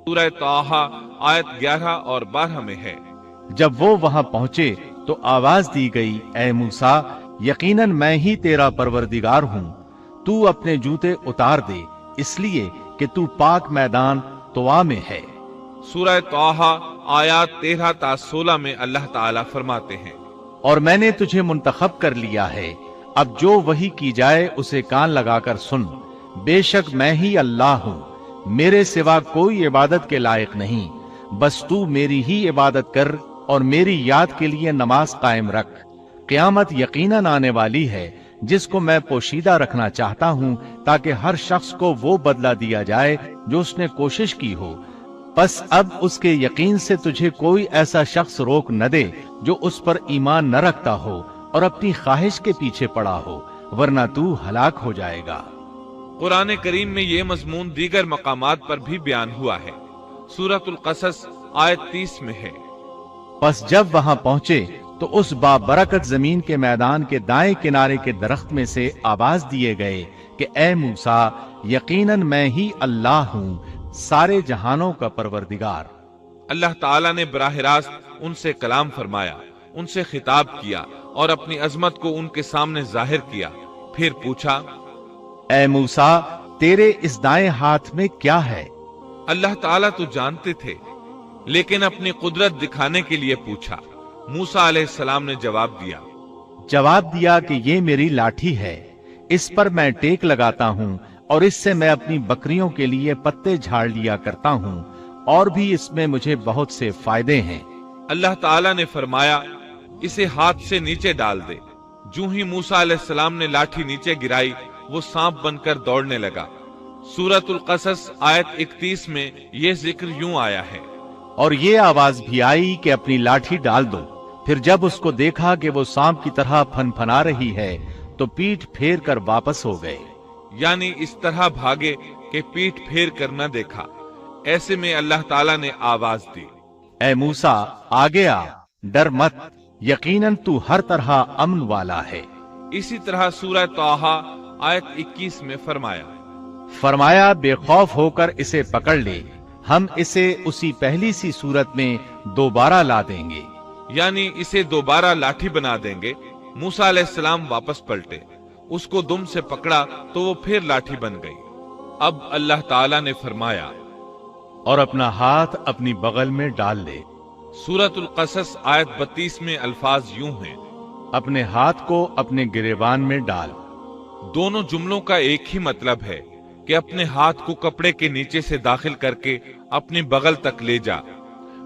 سورہ طٰہٰ آیت 11 اور 12 میں ہے۔ جب وہ وہاں پہنچے تو آواز دی گئی، اے موسیٰ، یقیناً میں ہی تیرا پروردگار ہوں، تو اپنے جوتے اتار دے، اس لیے کہ تو پاک میدان طوا میں ہے۔ سورہ طٰہٰ آیات 13 تا 16 میں اللہ تعالیٰ فرماتے ہیں، اور میں نے تجھے منتخب کر لیا ہے، اب جو وحی کی جائے اسے کان لگا کر سن، بے شک میں ہی اللہ ہوں، میرے سوا کوئی عبادت کے لائق نہیں، بس تو میری ہی عبادت کر اور میری یاد کے لیے نماز قائم رکھ۔ قیامت یقیناً آنے والی ہے جس کو میں پوشیدہ رکھنا چاہتا ہوں تاکہ ہر شخص کو وہ بدلہ دیا جائے جو اس نے کوشش کی ہو، پس اب اس کے یقین سے تجھے کوئی ایسا شخص روک نہ دے جو اس پر ایمان نہ رکھتا ہو اور اپنی خواہش کے پیچھے پڑا ہو، ورنہ تو ہلاک ہو جائے گا۔ قرآن کریم میں یہ مضمون دیگر مقامات پر بھی بیان ہوا ہے۔ سورۃ القصص آیت 30 میں ہے، پس جب وہاں پہنچے تو اس بابرکت زمین کے میدان کے دائیں کنارے کے درخت میں سے آواز دیے گئے کہ اے موسیٰ، یقیناً میں ہی اللہ ہوں، سارے جہانوں کا پروردگار۔ اللہ تعالیٰ نے براہ راست ان سے کلام فرمایا، ان سے خطاب کیا اور اپنی عظمت کو ان کے سامنے ظاہر کیا، پھر پوچھا، اے موسیٰ، تیرے اس دائیں ہاتھ میں کیا ہے؟ اللہ تعالیٰ تو جانتے تھے، لیکن اپنی قدرت دکھانے کے لیے پوچھا۔ موسیٰ علیہ السلام نے جواب دیا کہ یہ میری لاٹھی ہے، اس پر میں ٹیک لگاتا ہوں اور اس سے میں اپنی بکریوں کے لیے پتے جھاڑ لیا کرتا ہوں، اور بھی اس میں مجھے بہت سے فائدے ہیں۔ اللہ تعالیٰ نے فرمایا، اسے ہاتھ سے نیچے ڈال دے۔ جو ہی موسیٰ علیہ السلام نے لاٹھی نیچے گرائی، وہ سانپ بن کر دوڑنے لگا۔ سورۃ القصص آیت 31 میں یہ ذکر یوں آیا ہے، اور یہ آواز بھی آئی کہ اپنی لاٹھی ڈال دو۔ پھر جب اس کو دیکھا کہ وہ سانپ کی طرح پھن پھنا رہی ہے تو پیٹھ پھیر کر واپس ہو گئے۔ یعنی اس طرح بھاگے کہ پیٹھ پھیر کر نہ دیکھا۔ ایسے میں اللہ تعالیٰ نے آواز دی، اے موسیٰ، آگے آ، ڈر مت، یقیناً تو ہر طرح امن والا ہے۔ اسی طرح سورہ طٰہٰ آیت 21 میں فرمایا بے خوف ہو کر اسے پکڑ لے، ہم اسے اسی پہلی سی صورت میں دوبارہ لا دیں گے۔ یعنی اسے دوبارہ لاٹھی بنا دیں گے۔ موسیٰ علیہ السلام واپس پلٹے، اس کو دم سے پکڑا تو وہ پھر لاٹھی بن گئی۔ اب اللہ تعالیٰ نے فرمایا، اور اپنا ہاتھ اپنی بغل میں ڈال لے۔ سورۃ القصص آیت 32 میں الفاظ یوں ہیں، اپنے ہاتھ کو اپنے گریبان میں ڈال۔ دونوں جملوں کا ایک ہی مطلب ہے کہ اپنے ہاتھ کو کپڑے کے نیچے سے داخل کر کے اپنی بغل تک لے جا۔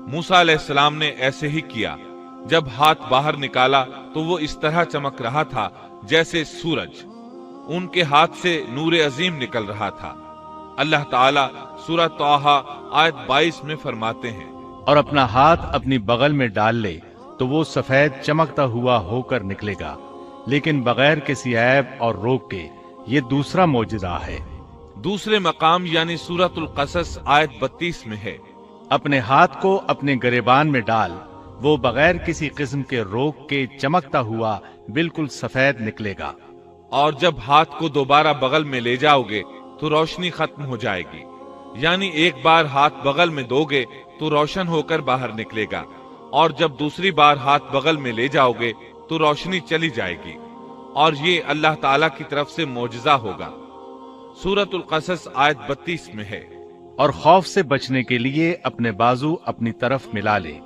موسیٰ علیہ السلام نے ایسے ہی کیا۔ جب ہاتھ باہر نکالا تو وہ اس طرح چمک رہا تھا جیسے سورج۔ ان کے ہاتھ سے نور عظیم نکل رہا تھا۔ اللہ تعالیٰ سورہ طٰہٰ آیت 22 میں فرماتے ہیں، اور اپنا ہاتھ اپنی بغل میں ڈال لے تو وہ سفید چمکتا ہوا ہو کر نکلے گا، لیکن بغیر کسی عیب اور روگ کے۔ یہ دوسرا معجزہ ہے۔ دوسرے مقام یعنی سورۃ القصص آیت 32 میں ہے، اپنے ہاتھ کو اپنے گریبان میں ڈال، وہ بغیر کسی قسم کے روگ کے چمکتا ہوا بالکل سفید نکلے گا۔ اور جب ہاتھ کو دوبارہ بغل میں لے جاؤ گے تو روشنی ختم ہو جائے گی۔ یعنی ایک بار ہاتھ بغل میں دو گے تو روشن ہو کر باہر نکلے گا، اور جب دوسری بار ہاتھ بغل میں لے جاؤ گے تو روشنی چلی جائے گی، اور یہ اللہ تعالیٰ کی طرف سے معجزہ ہوگا۔ سورۃ القصص آیت 32 میں ہے، اور خوف سے بچنے کے لیے اپنے بازو اپنی طرف ملا لے۔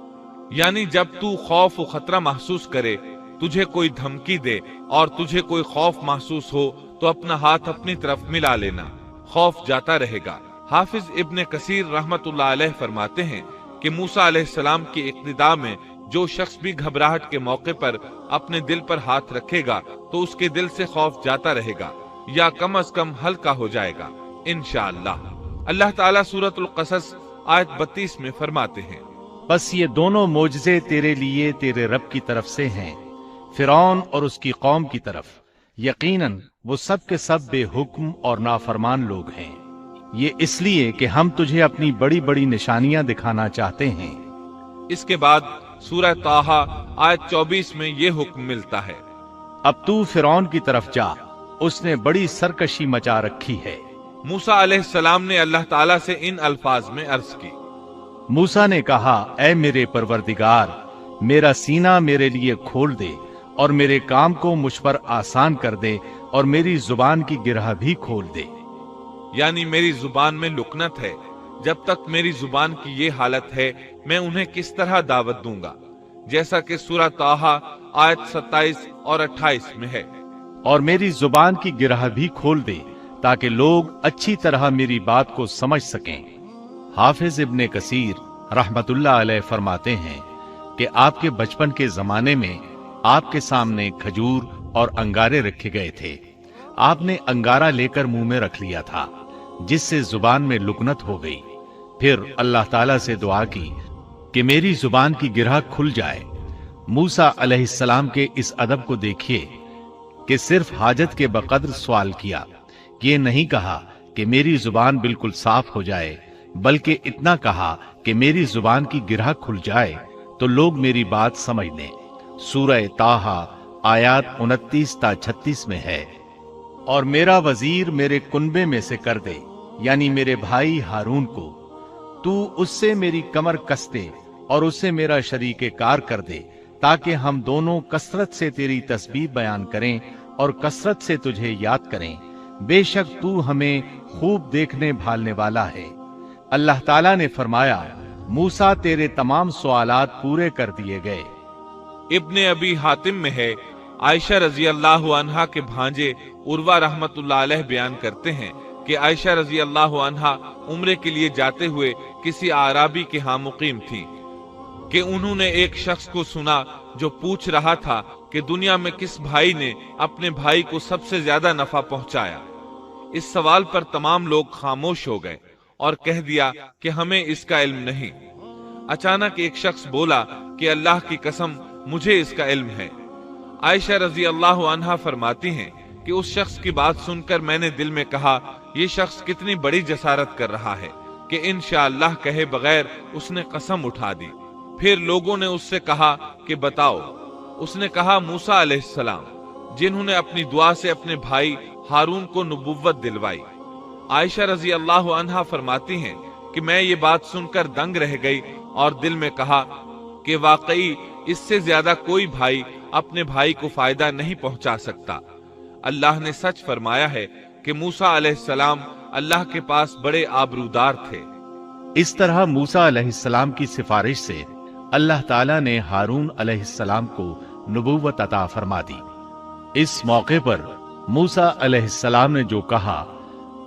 یعنی جب تو خوف و خطرہ محسوس کرے، تجھے کوئی دھمکی دے اور تجھے کوئی خوف محسوس ہو تو اپنا ہاتھ اپنی طرف ملا لینا، خوف جاتا رہے گا۔ حافظ ابن کثیر رحمت اللہ علیہ فرماتے ہیں کہ موسیٰ علیہ السلام کی اقتداء میں جو شخص بھی گھبراہٹ کے موقع پر اپنے دل پر ہاتھ رکھے گا تو اس کے دل سے خوف جاتا رہے گا یا کم از کم ہلکا ہو جائے گا انشاءاللہ۔ اللہ تعالیٰ سورۃ القصص آیت 32 میں فرماتے ہیں، بس یہ دونوں معجزے تیرے لیے تیرے رب کی طرف سے ہیں، فرعون اور اس کی قوم کی طرف، یقیناً وہ سب کے سب بے حکم اور نافرمان لوگ ہیں۔ یہ اس لیے کہ ہم تجھے اپنی بڑی بڑی نشانیاں دکھانا چاہتے ہیں۔ اس کے بعد سورہ طٰہٰ آیت 24 میں یہ حکم ملتا ہے، اب تو فرعون کی طرف جا، اس نے بڑی سرکشی مچا رکھی ہے۔ موسیٰ علیہ السلام نے اللہ تعالیٰ سے ان الفاظ میں عرض کی، मूसा ने कहा, ऐ मेरे परवरदिगार, मेरा सीना मेरे लिए खोल दे और मेरे काम को मुझ पर आसान कर दे और मेरी जुबान की गिरह भी खोल दे। यानी मेरी जुबान में लुकनत है, जब तक मेरी जुबान की ये हालत है मैं उन्हें किस तरह दावत दूंगा, जैसा कि सूरह ताहा आयत 27 और 28 में है। और मेरी जुबान की गिरह भी खोल दे ताकि लोग अच्छी तरह मेरी बात को समझ सकें। हाफिज इब्ने कसीर रहमतुल्लाह अलैह फरमाते हैं कि आपके बचपन के जमाने में आपके सामने खजूर और अंगारे रखे गए थे। आपने अंगारा लेकर मुंह में रख लिया था, जिससे जुबान में लुकनत हो गई। फिर अल्लाह ताला से दुआ की कि मेरी जुबान की गिरह खुल जाए। मूसा अलैहिस्सलाम के इस अदब को देखिए कि सिर्फ हाजत के बकद्र सवाल किया, ये नहीं कहा कि मेरी जुबान बिल्कुल साफ हो जाए, बल्कि इतना कहा कि मेरी जुबान की गिरह खुल जाए तो लोग मेरी बात समझ लें। सूरह ताहा आयत 29 ता 36 में है। और मेरा वजीर मेरे कुनबे में से कर दे, यानी मेरे भाई हारून को, तू उससे मेरी कमर कस दे और उससे मेरा शरीके कार कर दे, ताकि हम दोनों कसरत से तेरी तस्बीह बयान करें और कसरत से तुझे याद करें। बेशक तू हमें खूब देखने भालने वाला है। अल्लाह ताला ने फरमाया, मूसा तेरे तमाम सवालात पूरे कर दिए गए। इब्ने अबी हातिम में है, आयशा रजी अल्लाह अन्हा के भांजे उर्वा रहमतुल्लाह अलैह बयान करते हैं कि आयशा रजी अल्लाह अन्हा उम्रे के लिए जाते हुए किसी आराबी के यहाँ मुकीम थी कि उन्होंने एक शख्स को सुना जो पूछ रहा था कि दुनिया में किस भाई ने अपने भाई को सबसे ज्यादा नफा पहुंचाया। इस सवाल पर तमाम लोग खामोश हो गए और कह दिया कि हमें इसका इल्म नहीं। अचानक एक शख्स बोला कि अल्लाह की कसम मुझे इसका इल्म है। आयशा रजी अल्लाह अन्हा फरमाती हैं कि उस शख्स की बात सुनकर मैंने दिल में कहा, ये शख्स कितनी बड़ी जसारत कर रहा है कि इंशाअल्लाह कहे बगैर उसने कसम उठा दी। फिर लोगों ने उससे कहा कि बताओ। उसने कहा, मूसा अलैहिस्सलाम, जिन्होंने अपनी दुआ से अपने भाई हारून को नबुव्वत दिलवाई। आयशा रजी अल्लाह अन्हा फरमाती हैं कि मैं ये बात सुनकर दंग रह गई और दिल में कहा कि वाकई इससे ज्यादा कोई भाई अपने भाई को फायदा नहीं पहुंचा सकता। अल्लाह ने सच फरमाया है कि मूसा अलैहिस्सलाम अल्लाह के पास बड़े आबरूदार थे। इस तरह मूसा अलैहिस्सलाम की सिफारिश से अल्लाह ताला ने हारून अलैहिस्सलाम को नबूवत अता फरमा दी। इस मौके पर मूसा अलैहिस्सलाम ने जो कहा,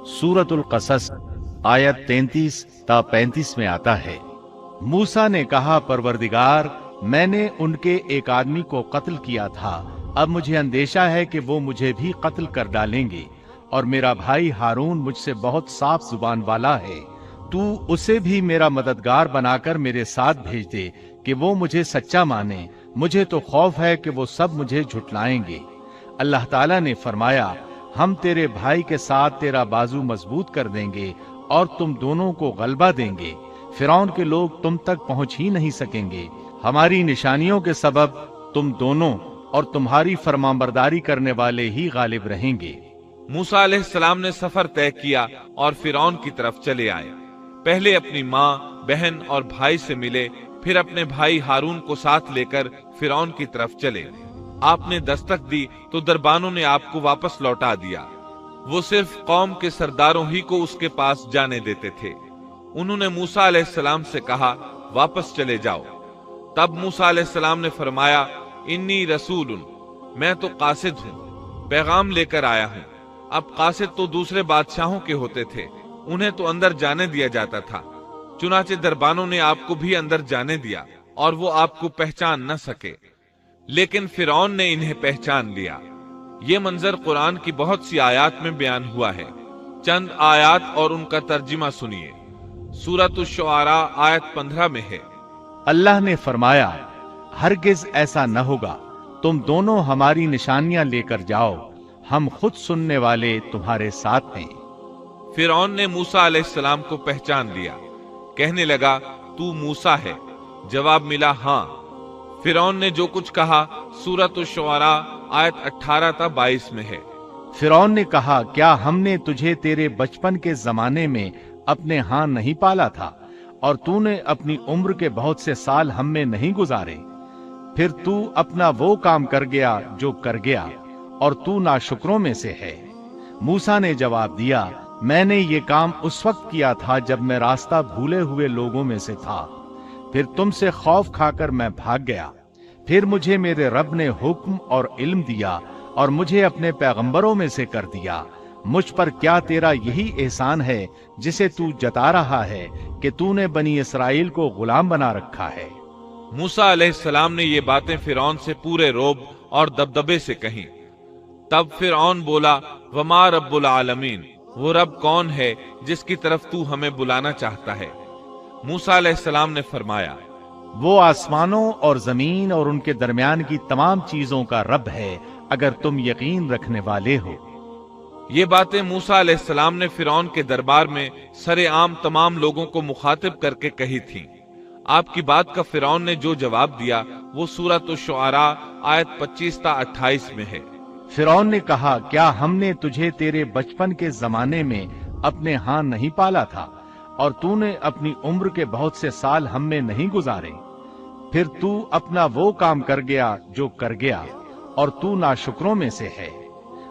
सूरतुल कसस आयत 33 ता 35 में आता है। मूसा ने कहा, परवरदिगार, मैंने उनके एक आदमी को कत्ल किया था, अब मुझे अंदेशा है कि वो मुझे भी कत्ल कर डालेंगे, और मेरा भाई हारून मुझसे बहुत साफ जुबान वाला है। तू उसे भी मेरा मददगार बनाकर मेरे साथ भेज दे कि वो मुझे सच्चा माने। मुझे तो खौफ है कि वो सब मुझे झुठलाएंगे। अल्लाह ताला ने फरमाया, हम तेरे भाई के साथ तेरा बाजू मजबूत कर देंगे और तुम दोनों को गलबा देंगे। फिरौन के लोग तुम तक पहुंच ही नहीं सकेंगे। हमारी निशानियों के सबब तुम दोनों और तुम्हारी फरमाबरदारी करने वाले ही गालिब रहेंगे। मूसा अलैहिस्सलाम ने सफर तय किया और फिरौन की तरफ चले आए। पहले अपनी माँ, बहन और भाई से मिले, फिर अपने भाई हारून को साथ लेकर फिरौन की तरफ चले। आपने दस्तक दी तो दरबानों ने आपको वापस लौटा दिया। वो सिर्फ कौम के सरदारों ही को उसके पास जाने देते थे। उन्होंने मूसा अलैहिस्सलाम से कहा, वापस चले जाओ। तब मूसा अलैहिस्सलाम ने फरमाया, इन्नी रसूलुन, मैं तो कासिद हूँ, पैगाम लेकर आया हूँ। अब कासिद तो दूसरे बादशाहों के होते थे, उन्हें तो अंदर जाने दिया जाता था। चुनाचे दरबानों ने आपको भी अंदर जाने दिया और वो आपको पहचान न सके, लेकिन फिरौन ने इन्हें पहचान लिया। ये मंजर कुरान की बहुत सी आयात में बयान हुआ है। चंद आयात और उनका तर्जुमा सुनिए। सूरतुश शुआरा आयत 15 में है, अल्लाह ने फरमाया, हरगिज ऐसा न होगा, तुम दोनों हमारी निशानियां लेकर जाओ, हम खुद सुनने वाले तुम्हारे साथ हैं। फिरौन ने मूसा अलैहिस्सलाम को पहचान लिया, कहने लगा, तू मूसा है। जवाब मिला, हाँ। फिरौन ने जो कुछ कहा सूरतुश शुआरा आयत 18 ता 22 में है। फिरौन ने कहा, क्या हमने तुझे तेरे बचपन के जमाने में अपने हां नहीं पाला था और तूने अपनी उम्र के बहुत से साल हम में नहीं गुजारे, फिर तू अपना वो काम कर गया जो कर गया, और तू नाशुक्रों में से है। मूसा ने जवाब दिया, मैंने ये काम उस वक्त किया था जब मैं रास्ता भूले हुए लोगों में से था। फिर तुमसे खौफ खाकर मैं भाग गया। फिर मुझे मेरे रब ने हुक्म और इल्म दिया और मुझे अपने पैगंबरों में से कर दिया। मुझ पर क्या तेरा यही एहसान है जिसे तू जता रहा है कि तूने बनी इसराइल को गुलाम बना रखा है। मूसा अलैहिस्सलाम ने ये बातें फिरौन से पूरे रोब और दबदबे से कहीं। तब फिरौन बोला, वमा रब्बुल आलमीन, वो रब कौन है जिसकी तरफ तू हमें बुलाना चाहता है? मूसा अलैहिस्सलाम ने फरमाया, वो आसमानों और जमीन और उनके दरमियान की तमाम चीजों का रब है, अगर तुम यकीन रखने वाले हो। ये बातें मूसा अलैहिस्सलाम ने फिरौन के दरबार में सरेआम तमाम लोगों को मुखातिब करके कही थीं। आपकी बात का फिरौन ने जो जवाब दिया वो सूरत शुआरा आयत 25-28 में है। फिरौन ने कहा, क्या हमने तुझे तेरे बचपन के जमाने में अपने यहाँ नहीं पाला था और तूने अपनी उम्र के बहुत से साल हम में नहीं गुजारे? फिर तू अपना वो काम कर गया जो कर गया, और तू नाशुक्रों में से है।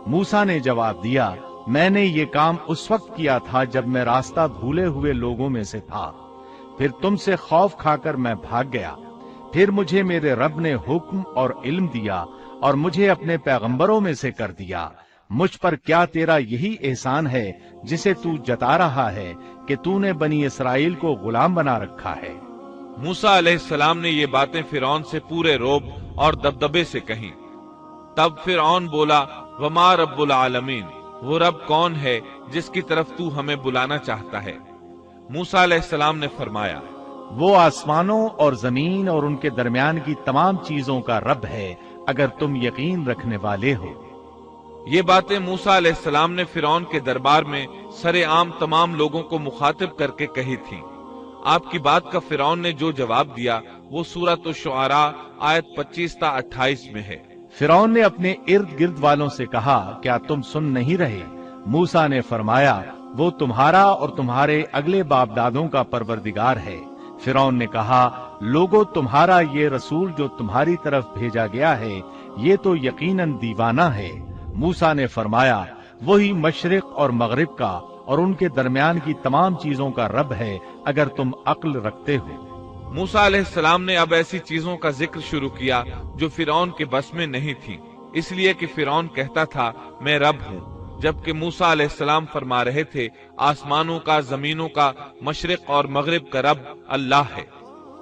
मूसा ने जवाब दिया, मैंने ये काम उस वक्त किया था जब मैं रास्ता भूले हुए लोगों में से था। फिर तुमसे खौफ खाकर मैं भाग गया। फिर मुझे मेरे रब ने हुक्म और इल्म दिया और मुझे अपने पैगंबरों में से कर दिया। मुझ पर क्या तेरा यही एहसान है जिसे तू जता रहा है कि तूने बनी इसराइल को गुलाम बना रखा है। मूसा अलैहिस्सलाम ने ये बातें फिरौन से पूरे रोब और दबदबे से कहीं। तब फिरौन बोला, वमा रब्बुल आलमीन, वो रब कौन है जिसकी तरफ तू हमें बुलाना चाहता है? मूसा अलैहिस्सलाम ने फरमाया, वो आसमानों और जमीन और उनके दरमियान की तमाम चीजों का रब है, अगर तुम यकीन रखने वाले हो। ये बातें मूसा अलैहिस्सलाम ने फिरौन के दरबार में सरेआम तमाम लोगों को मुखातिब करके कही थीं। आपकी बात का फिरौन ने जो जवाब दिया वो सूरत शुआरा आयत 25-28 में है। फिरौन ने अपने इर्द गिर्द वालों से कहा, क्या तुम सुन नहीं रहे? मूसा ने फरमाया, वो तुम्हारा और तुम्हारे अगले बाप दादों का परवरदिगार है। फिरौन ने कहा, लोगों, तुम्हारा ये रसूल जो तुम्हारी तरफ भेजा गया है ये तो यकीनन दीवाना है। मूसा ने फरमाया, वही मशरिक और मगरिब का और उनके दरमियान की तमाम चीजों का रब है, अगर तुम अक्ल रखते हो। मूसा अलैहिस्सलाम ने अब ऐसी चीजों का जिक्र शुरू किया जो फिरौन के बस में नहीं थी, इसलिए कि फिरौन कहता था मैं रब हूँ, जबकि मूसा अलैहिस्सलाम फरमा रहे थे आसमानों का, जमीनों का, मशरिक और मगरिब का रब अल्लाह है।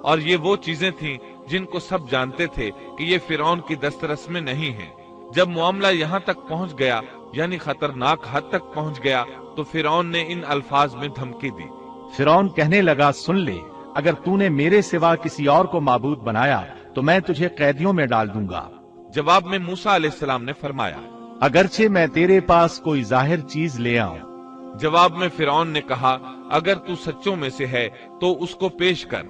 और ये वो चीजें थीं जिनको सब जानते थे कि ये फिरौन की दस्तरस में नहीं है। जब मामला यहाँ तक पहुँच गया, यानी खतरनाक हद तक पहुँच गया, तो फिरौन ने इन अल्फाज में धमकी दी। फिरौन कहने लगा, सुन ले, अगर तूने मेरे सिवा किसी और को माबूद बनाया तो मैं तुझे कैदियों में डाल दूंगा। जवाब में मूसा अलैहिस्सलाम ने फरमाया, अगरचे मैं तेरे पास कोई जाहिर चीज ले आऊं। जवाब में फिरौन ने कहा, अगर तू सच्चों में से है तो उसको पेश कर।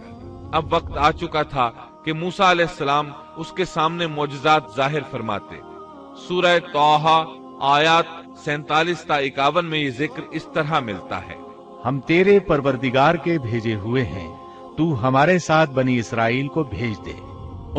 अब वक्त आ चुका था कि मूसा अलैहिस्सलाम उसके सामने मोजज़ात जाहिर फरमाते। सूरह तौहा आयत 47-51 में ये जिक्र इस तरह मिलता है, हम तेरे परवरदिगार के भेजे हुए हैं, तू हमारे साथ बनी इसराइल को भेज दे,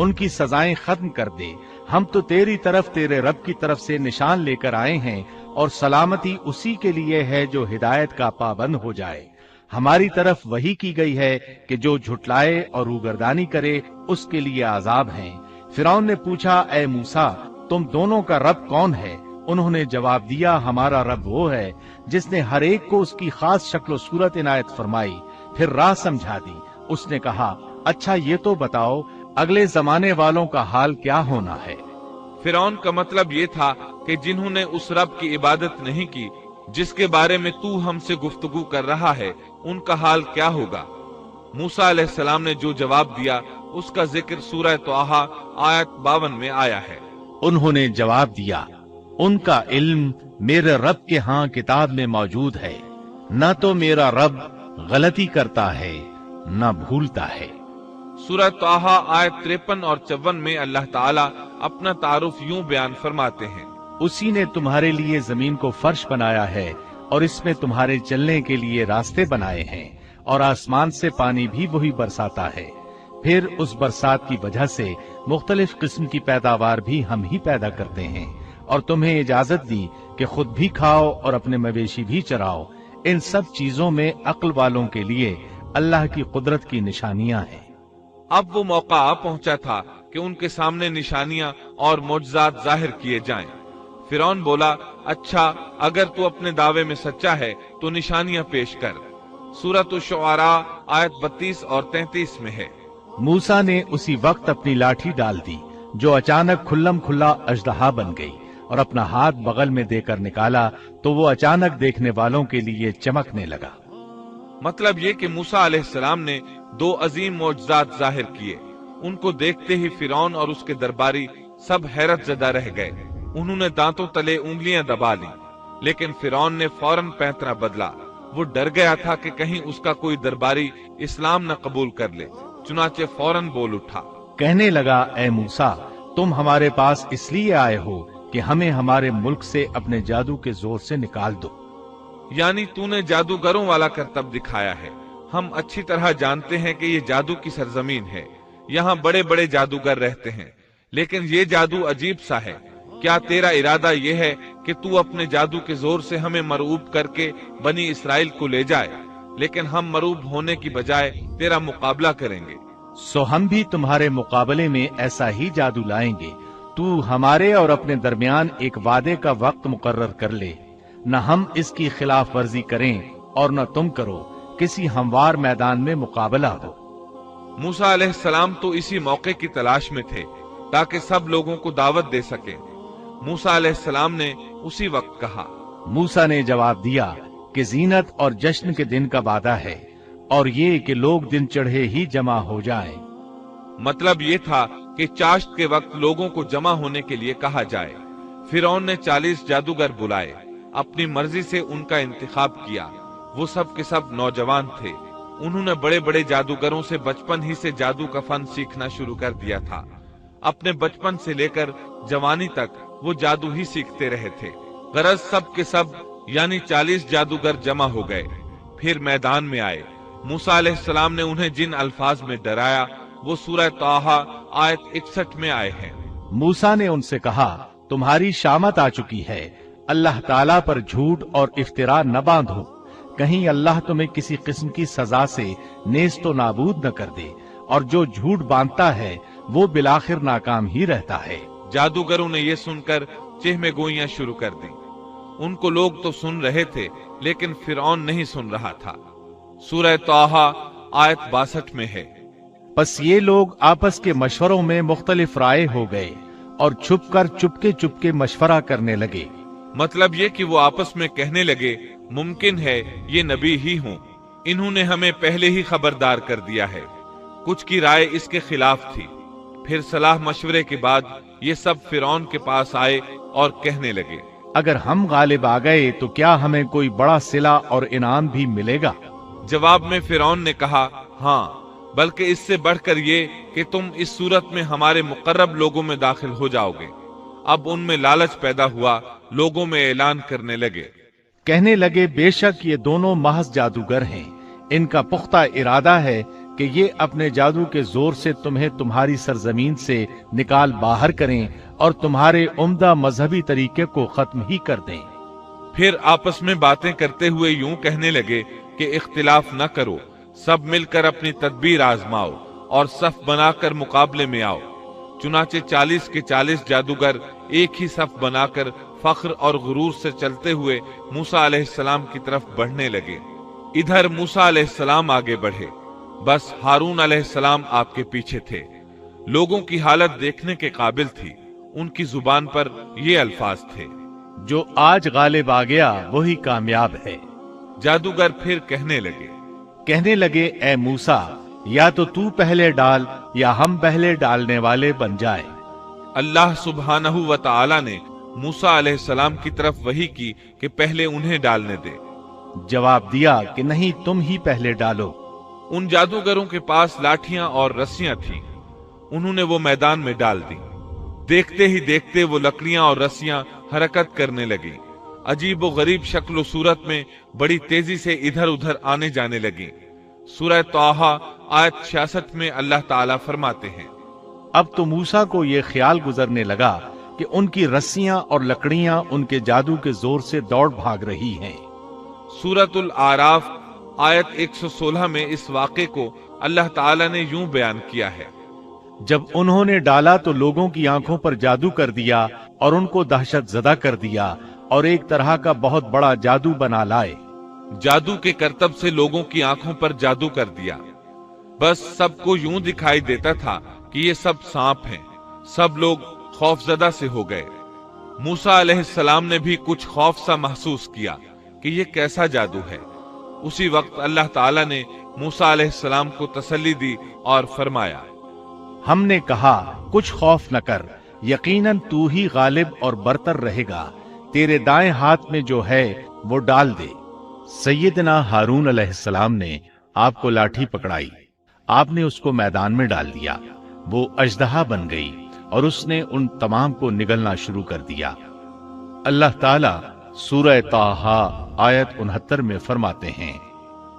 उनकी सजाएं खत्म कर दे। हम तो तेरी तरफ, तेरे रब की तरफ से निशान लेकर आए हैं, और सलामती उसी के लिए है जो हिदायत का पाबंद हो जाए। हमारी तरफ वही की गई है कि जो झुटलाए और रूगर्दानी करे उसके लिए आजाब है। फिरौन ने पूछा, ए मूसा, तुम दोनों का रब कौन है? उन्होंने जवाब दिया, हमारा रब वो है जिसने हर एक को उसकी खास शक्ल सूरत इनायत फरमाई, फिर राह समझा दी। उसने कहा, अच्छा ये तो बताओ, अगले जमाने वालों का हाल क्या होना है? फिरौन का मतलब ये था कि जिन्होंने उस रब की इबादत नहीं की जिसके बारे में तू हमसे गुफ्तगू कर रहा है, उनका हाल क्या होगा? मूसा अलैहिस्सलाम ने जो जवाब दिया उसका जिक्र सूरह तौहा आयत 52 में आया है। उन्होंने जवाब दिया, उनका इल्म मेरे रब के यहाँ किताब में मौजूद है, न तो मेरा रब गलती करता है न भूलता है। सूरह तौहा आयत 53 और 54 में अल्लाह ताला अपना तारुफ यूं बयान फरमाते हैं, उसी ने तुम्हारे लिए जमीन को फर्श बनाया है और इसमें तुम्हारे चलने के लिए रास्ते बनाए हैं, और आसमान से पानी भी वही बरसाता है। फिर उस बरसात की वजह से मुख्तलिफ किस्म की पैदावार भी हम ही पैदा करते हैं और तुम्हें इजाजत दी कि खुद भी खाओ और अपने मवेशी भी चराओ। इन सब चीजों में अक्ल वालों के लिए अल्लाह की कुदरत की निशानियां हैं। अब वो मौका आ पहुंचा था कि उनके सामने निशानियां और मोजज़ात जाहिर किए जाएं। फिरौन बोला, अच्छा, अगर तू अपने दावे में सच्चा है तो निशानियां पेश कर। सूरत अश-शुआरा आयत 32 और 33 में है। मूसा ने उसी वक्त अपनी लाठी डाल दी जो अचानक खुल्लम खुल्ला अजदहा बन गई और अपना हाथ बगल में देकर निकाला तो वो अचानक देखने वालों के लिए चमकने लगा। मतलब ये कि मूसा अलैहिस्सलाम ने दो अजीम मोजज़ात जाहिर किए। उनको देखते ही फिरौन और उसके दरबारी सब हैरत ज़दा रह गए। उन्होंने दांतों तले उंगलियां दबा ली, लेकिन फिरौन ने फौरन पैंतरा बदला। वो डर गया था कि कहीं उसका कोई दरबारी इस्लाम न कबूल कर ले। चुनाचे फौरन बोल उठा, कहने लगा, ए मूसा, तुम हमारे पास इसलिए आए हो कि हमें हमारे मुल्क से अपने जादू के जोर से निकाल दो। यानी तूने जादूगरों वाला करतब दिखाया है। हम अच्छी तरह जानते हैं कि ये जादू की सरजमीन है। यहाँ बड़े बड़े जादूगर रहते हैं, लेकिन ये जादू अजीब सा है। क्या तेरा इरादा ये है कि तू अपने जादू के जोर से हमें मरऊब करके बनी इसराइल को ले जाए, लेकिन हम मरऊब होने की बजाय तेरा मुकाबला करेंगे? सो हम भी तुम्हारे मुकाबले में ऐसा ही जादू लाएंगे। तू हमारे और अपने दरमियान एक वादे का वक्त मुकर्रर कर ले, न हम इसकी खिलाफ वर्जी करें और न तुम करो। किसी हमवार मैदान में मुकाबला हो। मूसा अलैहिस्सलाम तो इसी मौके की तलाश में थे ताकि सब लोगों को दावत दे सके। मूसा अलैहिस्सलाम ने उसी वक्त कहा। मूसा ने जवाब दिया कि जीनत और जश्न के दिन का वादा है और ये कि लोग दिन चढ़े ही जमा हो जाएं। मतलब ये था कि चाश्त के वक्त लोगों को जमा होने के लिए कहा जाए। फिरौन ने 40 जादूगर बुलाए, अपनी मर्जी से उनका इंतखाब किया। वो सब के सब नौजवान थे। उन्होंने बड़े बड़े जादूगरों से बचपन ही से जादू का फन सीखना शुरू कर दिया था। अपने बचपन से लेकर जवानी तक वो जादू ही सीखते रहे थे। गरज सब के सब यानी 40 जादूगर जमा हो गए। फिर मैदान में आए। मूसा अलैहिस्सलाम ने उन्हें जिन अल्फाज में डराया वो सूरह ताहा आयत 61 में आए हैं। मूसा ने उनसे कहा, तुम्हारी शामत आ चुकी है। अल्लाह ताला पर झूठ और इफ्तिरा न बांधो। कहीं अल्लाह तुम्हें किसी किस्म की सजा से नेस्तो नाबूद न कर दे, और जो झूठ बांधता है वो बिलाखिर नाकाम ही रहता है। जादूगरों ने ये सुनकर चेहमे गोइयां शुरू कर दी। उनको लोग तो सुन रहे थे, लेकिन फिरौन नहीं सुन रहा था। सूरह ताहा आयत 62 में है। बस ये लोग आपस के मशवरों में मुख्तलिफ राय हो गए और छुपकर चुपके चुपके मशवरा करने लगे। मतलब ये कि वो आपस में कहने लगे, मुमकिन है ये नबी ही हों। इन्होंने हमें पहले ही खबरदार कर दिया है। कुछ की राय इसके खिलाफ थी। फिर सलाह मशवरे के बाद ये सब फिरौन के पास आए और कहने लगे, अगर हम गालिब आ गए तो क्या हमें कोई बड़ा सिला और इनाम भी मिलेगा? जवाब में फिरौन ने कहा, हाँ, बल्कि इससे बढ़कर ये कि तुम इस सूरत में हमारे मुकर्रब लोगों में दाखिल हो जाओगे। अब उनमें लालच पैदा हुआ। लोगों में ऐलान करने लगे, कहने लगे, बेशक ये दोनों महज जादूगर हैं। इनका पुख्ता इरादा है कि ये अपने जादू के जोर से तुम्हें तुम्हारी सरजमीन से निकाल बाहर करें और तुम्हारे उम्दा मजहबी तरीके को खत्म ही कर दें। फिर आपस में बातें करते हुए यूं कहने लगे कि इख्तिलाफ न करो, सब मिलकर अपनी तदबीर आजमाओ और सफ बनाकर मुकाबले में आओ। चुनाचे 40 के 40 जादूगर एक ही सफ बनाकर फख्र और गुरूर से चलते हुए मूसा अलैहिस्सलाम की तरफ बढ़ने लगे। इधर मूसा अलैहिस्सलाम आगे बढ़े, बस हारून अलैहिस्सलाम आपके पीछे थे। लोगों की हालत देखने के काबिल थी। उनकी जुबान पर ये अल्फाज थे, जो आज गालिब आ गया वही कामयाब है। जादूगर फिर कहने लगे, ए मूसा, या तो तू पहले डाल या हम पहले डालने वाले बन जाए। अल्लाह सुब्हानहू व तआला ने मूसा अलैहिस्सलाम की तरफ वही की कि पहले उन्हें डालने दे। जवाब दिया कि नहीं, तुम ही पहले डालो। उन जादूगरों के पास लाठियां और रस्सियां थीं। उन्होंने वो मैदान में डाल दी। देखते ही देखते वो लकड़ियां और रस्सियां हरकत करने लगी। अजीब व गरीब शक्ल सूरत में बड़ी तेजी से इधर उधर आने जाने लगी। सूरह तौहा आयत 66 में अल्लाह ताला फरमाते हैं, अब तो मूसा को ये ख्याल गुजरने लगा कि उनकी रस्सियां और लकड़ियां उनके जादू के जोर से दौड़ भाग रही हैं। सूरतुल आराफ आयत 116 में इस वाक़े को अल्लाह ताला ने यूं बयान किया है, जब उन्होंने डाला तो लोगों की आंखों पर जादू कर दिया और उनको दहशत ज़दा कर दिया और एक तरह का बहुत बड़ा जादू बना लाए। जादू के करतब से लोगों की आंखों पर जादू कर दिया। बस सबको यूं दिखाई देता था कि ये सब सांप हैं। सब लोग खौफजदा से हो गए। मूसा अलैहिस्सलाम ने भी कुछ खौफ सा महसूस किया कि ये कैसा जादू है। उसी वक्त अल्लाह ताला ने मूसा अलैहिस्सलाम को तसल्ली दी और फरमाया, हमने कहा कुछ खौफ न कर, यकीनन तू ही गालिब और बरतर रहेगा। तेरे दाएं हाथ में जो है वो डाल दे। सैयदना हारून अलैहिस्सलाम ने आपको लाठी पकड़ाई, आपने उसको मैदान में डाल दिया। वो अजदहा बन गई और उसने उन तमाम को निगलना शुरू कर दिया। अल्लाह ताला सूरह ताहा आयत 69 में फरमाते हैं,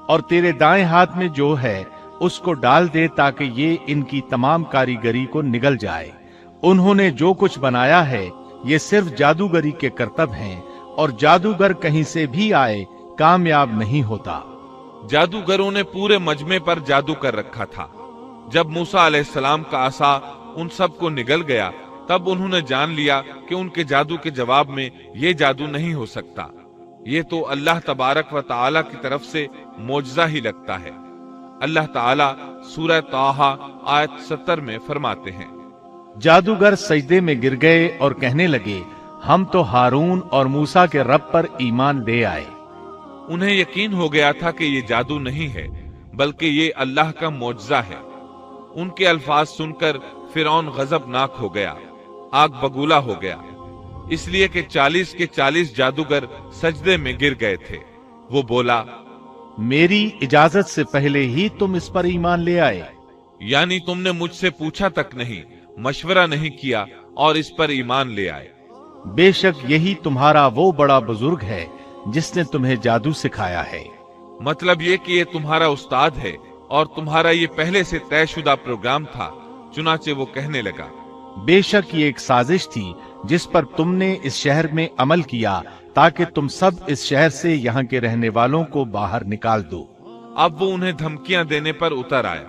और तेरे दाएं हाथ में जो है उसको डाल दे ताकि ये इनकी तमाम कारीगरी को निगल जाए। उन्होंने जो कुछ बनाया है ये सिर्फ जादूगरी के करतब हैं और जादूगर कहीं से भी आए कामयाब नहीं होता। जादूगरों ने पूरे मजमे पर जादू कर रखा था। जब मूसा अलैहिस्सलाम का आसा उन सब को निगल गया, तब उन्होंने जान लिया कि उनके जादू के जवाब में ये जादू नहीं हो सकता। ये तो अल्लाह तबारक व तआला की तरफ से मोजज़ा ही लगता है। अल्लाह ताला सूरह ताहा आयत 70 में फरमाते हैं, जादूगर सजदे में गिर गए और कहने लगे, हम तो हारून और मूसा के रब पर ईमान ले आए। उन्हें यकीन हो गया था कि ये जादू नहीं है बल्कि ये अल्लाह का मोजज़ा है। उनके अल्फाज सुनकर फिरौन गजबनाक हो गया, आग बगूला हो गया, इसलिए कि 40 के 40 जादूगर सजदे में गिर गए थे। वो बोला, मेरी इजाजत से पहले ही तुम इस पर ईमान ले आए? यानी तुमने मुझसे पूछा तक नहीं, मशवरा नहीं किया और इस पर ईमान ले आए। बेशक यही तुम्हारा वो बड़ा बुजुर्ग है जिसने तुम्हें जादू सिखाया है। मतलब ये कि ये तुम्हारा उस्ताद है और तुम्हारा ये पहले से तयशुदा प्रोग्राम था। चुनाचे वो कहने लगा, बेशक ये एक साजिश थी जिस पर तुमने इस शहर में अमल किया ताकि तुम सब इस शहर से यहाँ के रहने वालों को बाहर निकाल दो। अब वो उन्हें धमकियां देने पर उतर आया,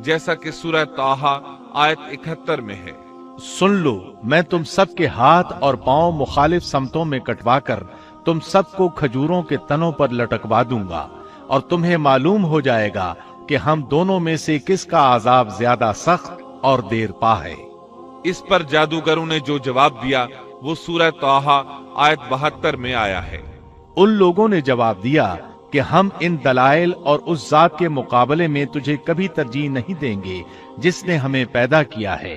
जैसा कि सूरह ताहा आयत 71 में है, सुन लो, मैं तुम सब के हाथ और पांव मुखालिफ समतों में कटवाकर तुम सबको खजूरों के तनों पर लटकवा दूंगा और तुम्हें मालूम हो जाएगा कि हम दोनों में से किसका आजाब ज्यादा सख्त और देर पा है। इस पर जादूगरों ने जो जवाब दिया वो सूरह ताहा आयत 72 में आया है। उन लोगों ने जवाब दिया कि हम इन दलाइल और उस जात के मुकाबले में तुझे कभी तरजीह नहीं देंगे जिसने हमें पैदा किया है।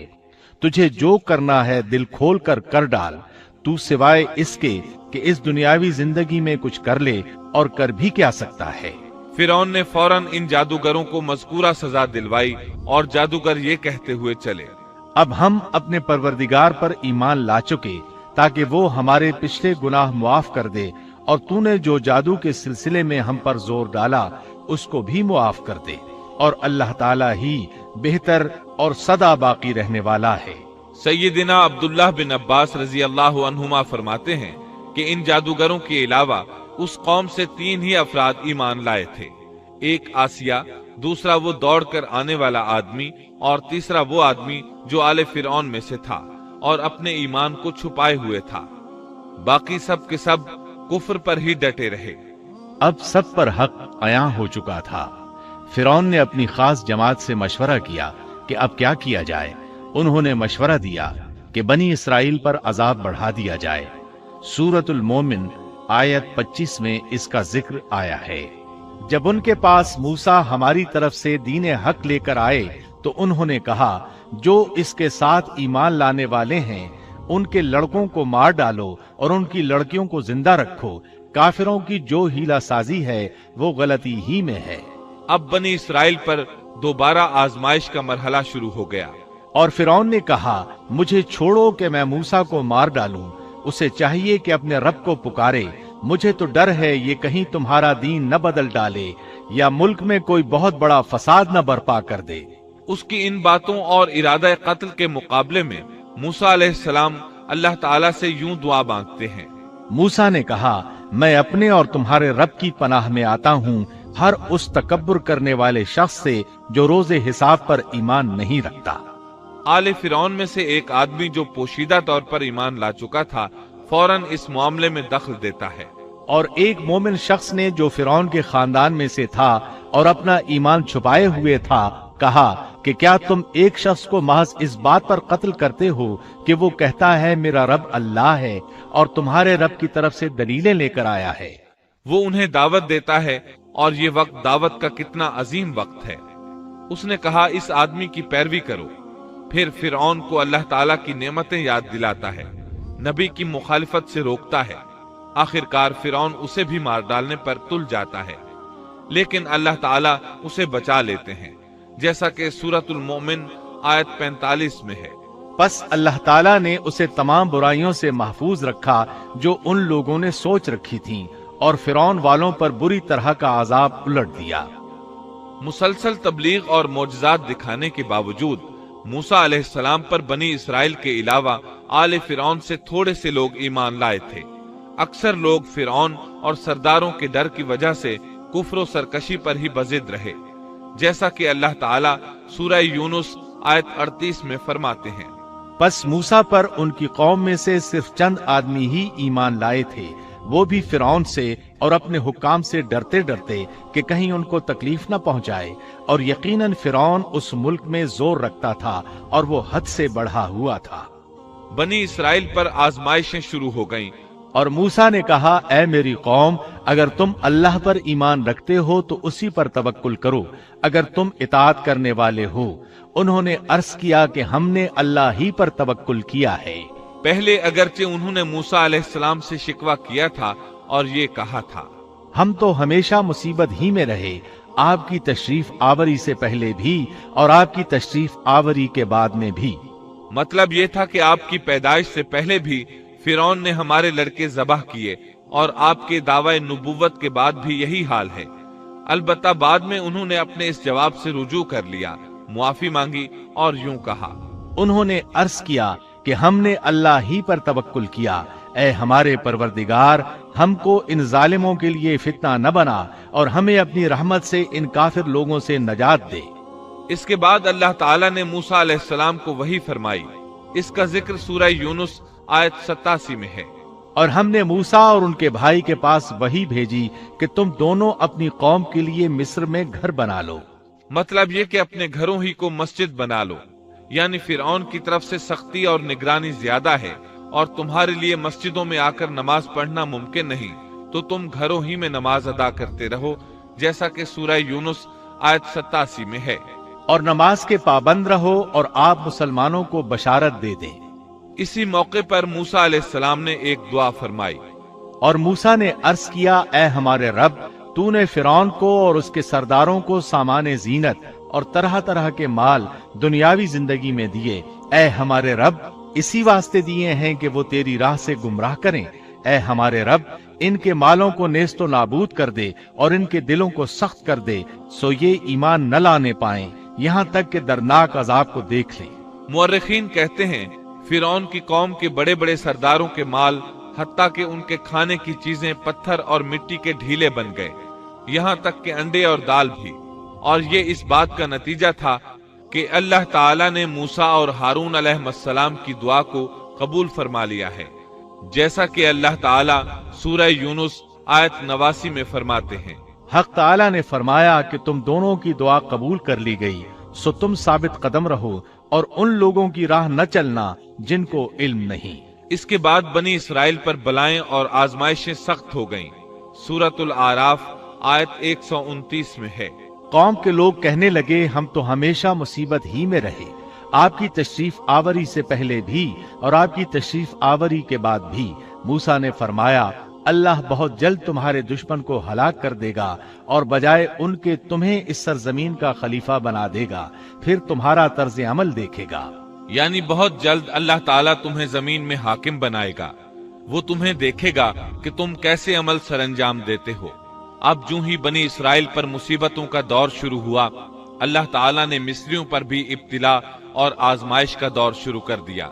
तुझे जो करना है दिल खोल कर कर डाल, तू सिवाय इसके कि इस दुनियावी जिंदगी में कुछ कर ले और कर भी क्या सकता है। फिरौन ने फौरन इन जादूगरों को मज़कूरा सजा दिलवाई और जादूगर ये कहते हुए चले, अब हम अपने परवरदिगार पर ईमान ला चुके ताकि वो हमारे पिछले गुनाह मुआफ कर दे और तूने जो जादू के सिलसिले में हम पर जोर डाला उसको भी मुआफ कर दे, और अल्लाह ताला ही बेहतर और सदा बाकी रहने वाला है। सैयदना अब्दुल्लाह बिन अब्बास रजी अल्लाह अन्हुमा फरमाते हैं कि इन जादूगरों के अलावा उस कौम से 3 ही अफराद ईमान लाए थे। एक आसिया, दूसरा वो दौड़कर आने वाला आदमी और तीसरा वो आदमी जो आले फिरौन में से था और अपने ईमान को छुपाए हुए था। बाकी सब के सब कुफ्र पर ही डटे रहे। अब सब पर हक अयां हो चुका था। फिरौन ने अपनी खास जमात से मशवरा किया कि अब क्या किया जाए। उन्होंने मशवरा दिया कि बनी इसराइल पर अजाब बढ़ा दिया जाए। सूरतुल मोमिन आयत 25 में इसका जिक्र आया है। जब उनके पास मूसा हमारी तरफ से दीन हक लेकर आए तो उन्होंने कहा, जो इसके साथ ईमान लाने वाले हैं उनके लड़कों को मार डालो और उनकी लड़कियों को जिंदा रखो। काफिरों की जो हीला साजी है वो गलती ही में है। अब बनी इसराइल पर दोबारा आजमाइश का मरहला शुरू हो गया। और फिरौन ने कहा, मुझे छोड़ो कि मैं मूसा को मार डालूं। उसे चाहिए कि अपने रब को पुकारे। मुझे तो डर है ये कहीं तुम्हारा दीन न बदल डाले या मुल्क में कोई बहुत बड़ा फसाद न बर्पा कर दे। उसकी इन बातों और इरादा कत्ल के मुकाबले में मूसा अलैहिस्सलाम अल्लाह ताला से यूं दुआ मांगते हैं। मूसा ने कहा, मैं अपने और तुम्हारे रब की पनाह में आता हूँ हर उस तकब्बुर करने वाले शख्स से जो रोजे हिसाब पर ईमान नहीं रखता। आले फिरौन में से एक आदमी जो पोशीदा तौर पर ईमान ला चुका था, फौरन इस मामले में दखल देता है। और एक मोमिन शख्स ने जो फिरौन के खानदान में से था और अपना ईमान छुपाए हुए था, कहा कि क्या तुम एक शख्स को महज इस बात पर कत्ल करते हो कि वो कहता है मेरा रब अल्लाह है और तुम्हारे रब की तरफ से दलीलें लेकर आया है। वो उन्हें दावत देता है और ये वक्त दावत का कितना अजीम वक्त है। उसने कहा, इस आदमी की पैरवी करो। फिर फिरौन को अल्लाह ताला की नेमतें याद दिलाता है, नबी की मुखालिफत से रोकता है। आखिरकार फिरौन उसे भी मार डालने पर तुल जाता है, लेकिन अल्लाह ताला उसे बचा लेते हैं, जैसा कि सूरतुल मोमिन आयत 45 में है। बस अल्लाह ताला ने उसे तमाम बुराइयों से महफूज रखा जो उन लोगों ने सोच रखी थीं, और फिरौन वालों पर बुरी तरह का अजाब उलट दिया। मुसलसल तबलीग और मोजज़ात दिखाने के बावजूद मूसा अलैहिस्सलाम पर बनी इसराइल के अलावा आले फिरौन से थोड़े से लोग ईमान लाए थे। अक्सर लोग फिरौन और सरदारों के डर की वजह से कुफ्र और सरकशी पर ही बजिद रहे, जैसा कि अल्लाह ताला सूरह यूनुस आयत 38 में फरमाते हैं। बस मूसा पर उनकी कौम में से सिर्फ चंद आदमी ही ईमान लाए थे, वो भी फिरौन से और अपने हुक्काम से डरते डरते कि कहीं उनको तकलीफ न पहुंचाए। और यकीनन फिरौन उस मुल्क में जोर रखता था और वो हद से बढ़ा हुआ था। बनी इसराइल पर आजमाइशें शुरू हो गईं। और मूसा ने कहा, ऐ मेरी कौम, अगर तुम अल्लाह पर ईमान रखते हो तो उसी पर तवक्कुल करो, अगर तुम इताअत करने वाले हो। उन्होंने अर्ज किया कि हमने अल्लाह ही पर तवक्कुल किया है। पहले अगरचे उन्होंने मूसा अलैहिस्सलाम से शिकवा किया था और ये कहा था, हम तो हमेशा मुसीबत ही में रहे, आपकी तशरीफ आवरी से पहले भी और आपकी तशरीफ आवरी के बाद में भी। मतलब ये था कि आपकी पैदाइश से पहले भी फिरौन ने हमारे लड़के ज़बाह किए और आपके दावा नुबुव्वत के बाद भी यही हाल है। अलबत्ता बाद में उन्होंने अपने इस जवाब से रुजू कर लिया, मुआफी मांगी और यूं कहा, उन्होंने अर्ज किया कि हमने अल्लाह ही पर तवक्कुल किया। ऐ हमारे परवरदिगार, हमको इन जालिमों के लिए फितना न बना और हमें अपनी रहमत से इन काफिर लोगों से नजात दे। इसके बाद अल्लाह ताला ने मूसा अलैहिस्सलाम को वही फरमाई। इसका जिक्र सूरह यूनुस आयत 87 में है। और हमने मूसा और उनके भाई के पास वही भेजी कि तुम दोनों अपनी कौम के लिए मिस्र में घर बना लो। मतलब ये कि अपने घरों ही को मस्जिद बना लो, यानी फिरौन की तरफ से सख्ती और निगरानी ज्यादा है और तुम्हारे लिए मस्जिदों में आकर नमाज पढ़ना मुमकिन नहीं, तो तुम घरों ही में नमाज अदा करते रहो, जैसा कि सूरह यूनुस आयत 87 में है। और नमाज के पाबंद रहो और आप मुसलमानों को बशारत दे दें। इसी मौके पर मूसा अलैहिस्सलाम ने एक दुआ फरमाई। और मूसा ने अर्ज किया, ऐ हमारे रब, तूने फिरौन को और उसके सरदारों को सामाने जीनत और तरह तरह के माल दुनियावी जिंदगी में दिए। ऐ हमारे रब, इसी वास्ते दिए हैं कि वो तेरी राह से गुमराह करें। ऐ हमारे रब, इनके मालों को नेस्तो नाबूद कर दे और इनके दिलों को सख्त कर दे, सो ये ईमान न लाने पाएं, यहाँ तक कि दर्दनाक अजाब को देख लें। मुअर्रिखीन कहते हैं, फिरौन की कौम के बड़े बड़े सरदारों के माल, हत्ता कि उनके खाने की चीजें पत्थर और मिट्टी के ढीले बन गए, यहाँ तक कि अंडे और दाल भी। और ये इस बात का नतीजा था कि अल्लाह ताला ने मूसा और हारून अलैहिस्सलाम की दुआ को कबूल फरमा लिया है, जैसा कि अल्लाह ताला सूरह यूनुस आयत 89 में फरमाते हैं। हक ताला ने फरमाया कि तुम दोनों की दुआ कबूल कर ली गई, सो तुम साबित कदम रहो और उन लोगों की राह न चलना जिनको इल्म नहीं। इसके बाद बनी इसराइल पर बलाएं और आजमाइशें सख्त हो गईं। सूरतुल आराफ आयत 129 में है। कौम के लोग कहने लगे, हम तो हमेशा मुसीबत ही में रहे, आपकी तशरीफ आवरी से पहले भी और आपकी तशरीफ आवरी के बाद भी। मूसा ने फरमाया, अल्लाह बहुत जल्द तुम्हारे दुश्मन को हलाक कर देगा और बजाय उनके तुम्हें इस सरजमीन का खलीफा बना देगा, फिर तुम्हारा तर्ज अमल देखेगा। यानी बहुत जल्द अल्लाह ताला तुम्हें जमीन में हाकिम बनाएगा। वो तुम्हें देखेगा कि तुम कैसे अमल सरंजाम देते हो। اب جو ہی بنی اسرائیل پر مصیبتوں کا دور شروع ہوا، اللہ تعالیٰ نے مصریوں پر بھی ابتلا اور آزمائش کا دور شروع کر دیا۔